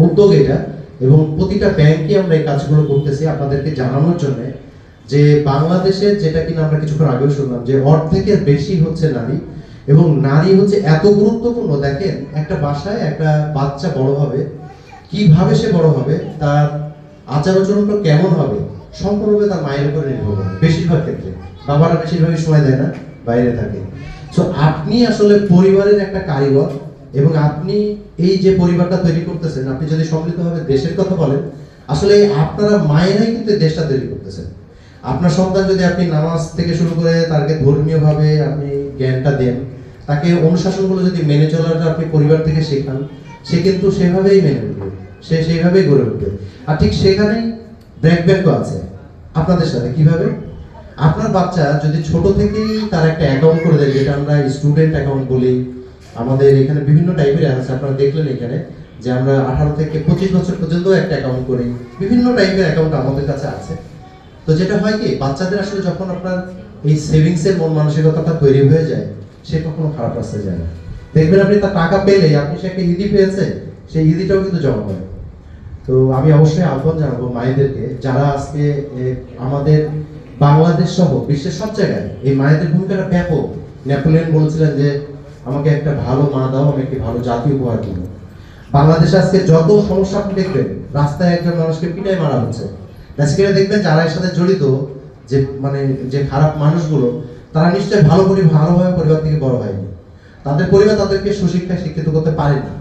উদ্যোগ এটা, এবং প্রতিটা ব্যাংকে আমরা এই কাজগুলো করতেছি আপনাদেরকে জানানোর জন্য যে বাংলাদেশে যেটা কিনা আমরা কিছুক্ষণ আগেও শুনলাম যে অর্ধেকের বেশি হচ্ছে নারী, এবং নারী হচ্ছে এত গুরুত্বপূর্ণ। দেখেন একটা বাসায় একটা বাচ্চা বড় হবে, কিভাবে সে বড় হবে, তার আচার আচরণটা কেমন হবে, সম্পূর্ণভাবে তার মায়ের উপরে নির্ভর করে। বেশিরভাগ ক্ষেত্রে বাবারা বেশিরভাগই সময় দেয় না, বাইরে থাকে। সো আপনি আসলে পরিবারের একটা কারিগর, এবং আপনি এই যে পরিবারটা তৈরি করতেছেন, আপনি যদি সম্মিলিতভাবে দেশের কথা বলেন, আসলে আপনারা মায়েরাই কিন্তু দেশটা তৈরি করতেছেন। আপনার সন্তান যদি আপনি নামাজ থেকে শুরু করে তাকে ধর্মীয়ভাবে আপনি জ্ঞানটা দেন, তাকে অনুশাসনগুলো যদি মেনে চলাটা আপনি পরিবার থেকে শেখান, সে কিন্তু সেভাবেই মেনে উঠবে, সে সেইভাবেই গড়ে উঠবে। আর ঠিক সেখানেই ব্যাকব্যাকও আছে আপনাদের সাথে। কিভাবে? আপনার বাচ্চা যদি ছোট থেকেই তার একটা অ্যাকাউন্ট করে দেয়, যেটা আমরা স্টুডেন্ট অ্যাকাউন্ট বলি, আমাদের এখানে বিভিন্ন টাইপের আছে, আপনারা দেখলেন এখানে যে আমরা 18 থেকে 25 বছর পর্যন্ত একটা অ্যাকাউন্ট করি, বিভিন্ন টাইপের অ্যাকাউন্ট আমাদের কাছে আছে। তো যেটা হয় কি, বাচ্চাদের আসলে যখন আপনার এই সেভিংসের মন মানসিকতাটা তৈরি হয়ে যায়, সে কখনো খারাপ রাস্তায় যায় না। দেখবেন আপনি তার টাকা পেলে, আপনি সে একটা ইদি পেয়েছে, সেই ইদিটাও কিন্তু জমা করে। তো আমি অবশ্যই আহ্বান জানাবো মায়েদেরকে, যারা আজকে আমাদের বাংলাদেশ সহ বিশ্বের সব জায়গায় এই মায়েদের ভূমিকাটা ব্যাপক। নেপোলিয়ন বলেছিলেন যে আমাকে একটা ভালো মা দাও, আমি একটি ভালো জাতি উপহার দিব। বাংলাদেশে আজকে যত সমস্যা আপনি দেখবেন, রাস্তায় একজন মানুষকে পিটাই মারা হচ্ছে, বেসিক্যালি দেখবেন যারা এর সাথে জড়িত, যে মানে যে খারাপ মানুষগুলো, তারা নিশ্চয়ই ভালোভাবে পরিবার থেকে বড় হয়নি। তাদের পরিবার তাদেরকে সুশিক্ষায় শিক্ষিত করতে পারেনি।